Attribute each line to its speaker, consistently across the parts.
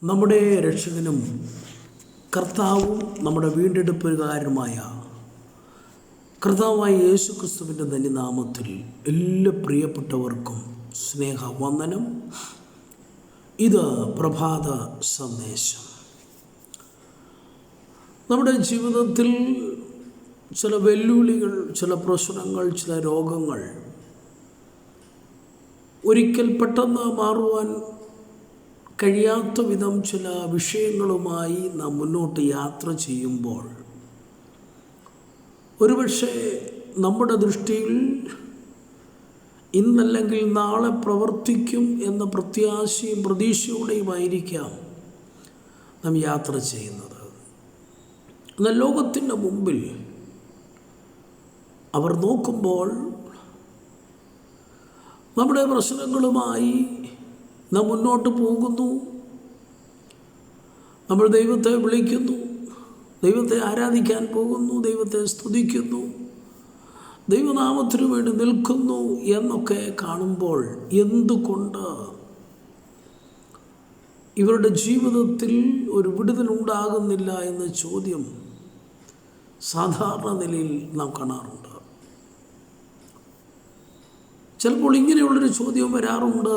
Speaker 1: നമ്മുടെ രക്ഷകനും കർത്താവും നമ്മുടെ വീണ്ടെടുപ്പുകാരനുമായ കർത്താവായ യേശു ക്രിസ്തുവിൻ്റെ ധന്യനാമത്തിൽ എല്ലാ പ്രിയപ്പെട്ടവർക്കും സ്നേഹവന്ദനം. ഇത് പ്രഭാത സന്ദേശം. നമ്മുടെ ജീവിതത്തിൽ ചില വെല്ലുവിളികൾ, ചില പ്രശ്നങ്ങൾ, ചില രോഗങ്ങൾ ഒരിക്കൽ പെട്ടെന്ന് മാറുവാൻ കഴിയാത്ത വിധം ചില വിഷയങ്ങളുമായി നാം മുന്നോട്ട് യാത്ര ചെയ്യുമ്പോൾ ഒരുപക്ഷെ നമ്മുടെ ദൃഷ്ടിയിൽ ഇന്നല്ലെങ്കിൽ നാളെ പ്രവർത്തിക്കും എന്ന പ്രത്യാശയും പ്രതീക്ഷയോടെയുമായിരിക്കാം നാം യാത്ര ചെയ്യുന്നത്. എന്നാൽ ലോകത്തിൻ്റെ മുമ്പിൽ അവർ നോക്കുമ്പോൾ നമ്മുടെ പ്രശ്നങ്ങളുമായി നാം മുന്നോട്ട് പോകുന്നു. നമ്മൾ ദൈവത്തെ വിളിക്കുന്നു, ദൈവത്തെ ആരാധിക്കാൻ പോകുന്നു, ദൈവത്തെ സ്തുതിക്കുന്നു, ദൈവനാമത്തിനു വേണ്ടി നിൽക്കുന്നു എന്നൊക്കെ കാണുമ്പോൾ എന്തുകൊണ്ട് ഇവരുടെ ജീവിതത്തിൽ ഒരു വിടുതലുണ്ടാകുന്നില്ല എന്ന ചോദ്യം സാധാരണ നിലയിൽ നാം കാണാറുണ്ട്. ചിലപ്പോൾ ഇങ്ങനെയുള്ളൊരു ചോദ്യം വരാറുണ്ട്.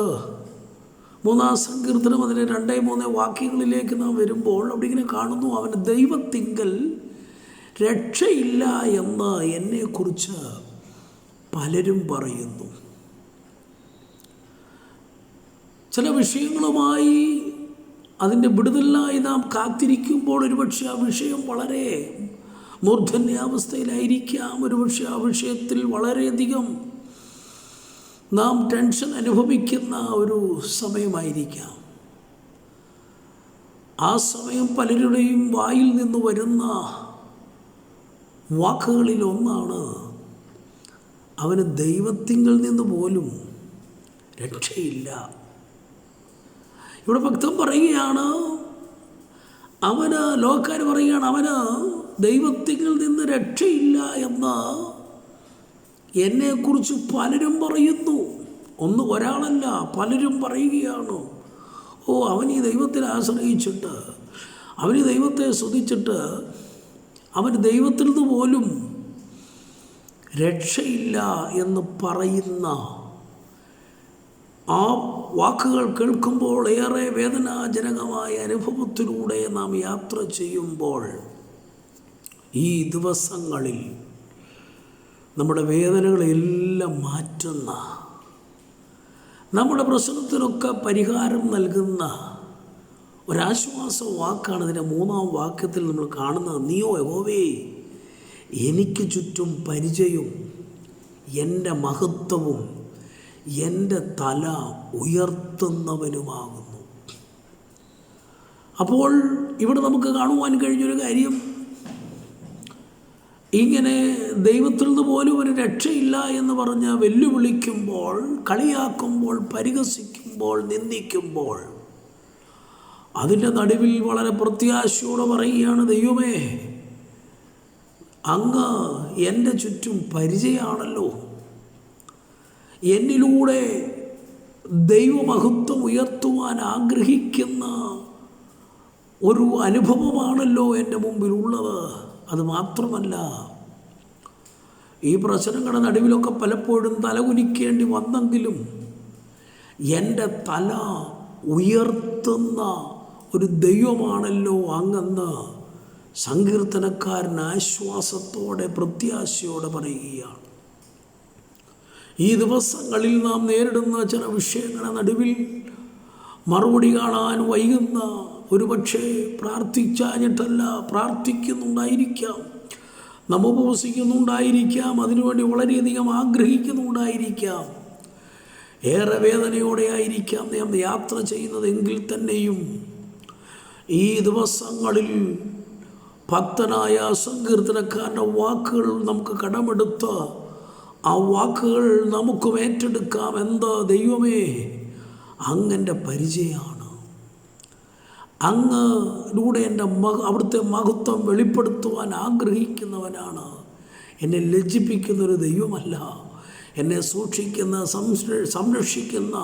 Speaker 1: 3-ാം സങ്കീർത്തനം അതിലെ 2-3 വാക്യങ്ങളിലേക്ക് നാം വരുമ്പോൾ അവിടെ ഇങ്ങനെ കാണുന്നു, അവന് ദൈവത്തിങ്കൽ രക്ഷയില്ല എന്ന് എന്നെക്കുറിച്ച് പലരും പറയുന്നു. ചില വിഷയങ്ങളുമായി അതിൻ്റെ വിടുതലിനായി നാം കാത്തിരിക്കുമ്പോൾ ഒരുപക്ഷെ ആ വിഷയം വളരെ മൂർധന്യാവസ്ഥയിലായിരിക്കാം. ഒരുപക്ഷെ ആ വിഷയത്തിൽ വളരെയധികം നാം ടെൻഷൻ അനുഭവിക്കുന്ന ഒരു സമയമായിരിക്കാം. ആ സമയം പലരുടെയും വായിൽ നിന്ന് വരുന്ന വാക്കുകളിലൊന്നാണ്, അവന് ദൈവത്തിങ്കൽ നിന്ന് പോലും രക്ഷയില്ല. ഇവിടെ ഭക്തൻ പറയുകയാണ്, ലോകക്കാർ പറയുകയാണ്, അവന് ദൈവത്തിങ്കൽ നിന്ന് രക്ഷയില്ല എന്ന് എന്നെക്കുറിച്ച് പലരും പറയുന്നു. ഒരാളല്ല, പലരും പറയുകയാണ്. അവൻ ഈ ദൈവത്തിൽ ആശ്രയിച്ചിട്ട്, അവൻ ഈ ദൈവത്തെ സ്തുതിച്ചിട്ട് അവൻ ദൈവത്തിൽ നിന്ന് പോലും രക്ഷയില്ല എന്ന് പറയുന്ന ആ വാക്കുകൾ കേൾക്കുമ്പോൾ ഏറെ വേദനാജനകമായ അനുഭവത്തിലൂടെ നാം യാത്ര ചെയ്യുമ്പോൾ ഈ ദിവസങ്ങളിൽ നമ്മുടെ വേദനകളെല്ലാം മാറ്റുന്ന, നമ്മുടെ പ്രശ്നത്തിനൊക്കെ പരിഹാരം നൽകുന്ന ഒരാശ്വാസ വാക്കാണ് ഇതിൻ്റെ 3-ാം വാക്യത്തിൽ നമ്മൾ കാണുന്നത്. നീയോ യഹോവേ എനിക്ക് ചുറ്റും പരിചയവും എൻ്റെ മഹത്വവും എൻ്റെ തല ഉയർത്തുന്നവനുമാകുന്നു. അപ്പോൾ ഇവിടെ നമുക്ക് കാണുവാൻ കഴിഞ്ഞൊരു കാര്യം, ഇങ്ങനെ ദൈവത്തിൽ നിന്ന് പോലും ഒരു രക്ഷയില്ല എന്ന് പറഞ്ഞ് വെല്ലുവിളിക്കുമ്പോൾ, കളിയാക്കുമ്പോൾ, പരിഹസിക്കുമ്പോൾ, നിന്ദിക്കുമ്പോൾ അതിൻ്റെ നടുവിൽ വളരെ പ്രത്യാശയോടെ പറയുകയാണ്, ദൈവമേ അങ്ങ് എൻ്റെ ചുറ്റും പരിചയമാണല്ലോ, എന്നിലൂടെ ദൈവമഹത്വം ഉയർത്തുവാൻ ആഗ്രഹിക്കുന്ന ഒരു അനുഭവമാണല്ലോ എൻ്റെ മുമ്പിലുള്ളത്. അതുമാത്രമല്ല, ഈ പ്രശ്നങ്ങളുടെ നടുവിലൊക്കെ പലപ്പോഴും തലകുനിക്കേണ്ടി വന്നെങ്കിലും എൻ്റെ തല ഉയർത്തുന്ന ഒരു ദൈവമാണല്ലോ അങ്ങെന്ന് സങ്കീർത്തനക്കാരൻ ആശ്വാസത്തോടെ പ്രത്യാശയോടെ പറയുകയാണ്. ഈ ദിവസങ്ങളിൽ നാം നേരിടുന്ന ചില വിഷയങ്ങളുടെ നടുവിൽ മറുപടി കാണാൻ വൈകുന്ന, ഒരുപക്ഷെ പ്രാർത്ഥിച്ചാഞ്ഞിട്ടല്ല, പ്രാർത്ഥിക്കുന്നുണ്ടായിരിക്കാം, നാം ഉപവസിക്കുന്നുണ്ടായിരിക്കാം, അതിനുവേണ്ടി വളരെയധികം ആഗ്രഹിക്കുന്നുണ്ടായിരിക്കാം, ഏറെ വേദനയോടെ ആയിരിക്കാം നാം യാത്ര ചെയ്യുന്നതെങ്കിൽ തന്നെയും ഈ ദിവസങ്ങളിൽ ഭക്തനായ സങ്കീർത്തനക്കാരൻ്റെ വാക്കുകൾ നമുക്ക് കടമെടുത്ത് ആ വാക്കുകൾ നമുക്കും ഏറ്റെടുക്കാം. എന്താ ദൈവമേ, അങ്ങൻ്റെ പരിചയമാണ്, അങ്ങലൂടെ എൻ്റെ അവിടുത്തെ മഹത്വം വെളിപ്പെടുത്തുവാൻ ആഗ്രഹിക്കുന്നവനാണ്. എന്നെ ലജ്ജിപ്പിക്കുന്നൊരു ദൈവമല്ല, എന്നെ സൂക്ഷിക്കുന്ന, സംരക്ഷിക്കുന്ന,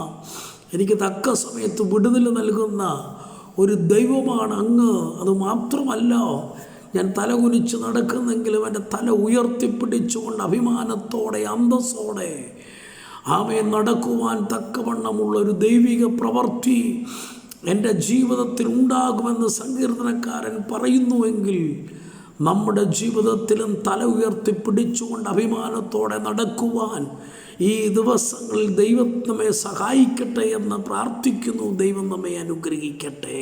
Speaker 1: എനിക്ക് തക്ക സമയത്ത് വിടുതൽ നൽകുന്ന ഒരു ദൈവമാണ് അങ്ങ്. അതുമാത്രമല്ല, ഞാൻ തല കുനിച്ച് നടക്കുന്നെങ്കിലും എൻ്റെ തല ഉയർത്തിപ്പിടിച്ചുകൊണ്ട് അഭിമാനത്തോടെ അന്തസ്സോടെ ആമേൻ നടക്കുവാൻ തക്കവണ്ണമുള്ളൊരു ദൈവിക പ്രവൃത്തി എൻ്റെ ജീവിതത്തിൽ ഉണ്ടാകുമെന്ന് സങ്കീർത്തനക്കാരൻ പറയുന്നുവെങ്കിൽ, നമ്മുടെ ജീവിതത്തിലും തല ഉയർത്തിപ്പിടിച്ചുകൊണ്ട് അഭിമാനത്തോടെ നടക്കുവാൻ ഈ ദിവസങ്ങളിൽ ദൈവം നമ്മെ സഹായിക്കട്ടെ എന്ന് പ്രാർത്ഥിക്കുന്നു. ദൈവം നമ്മെ അനുഗ്രഹിക്കട്ടെ.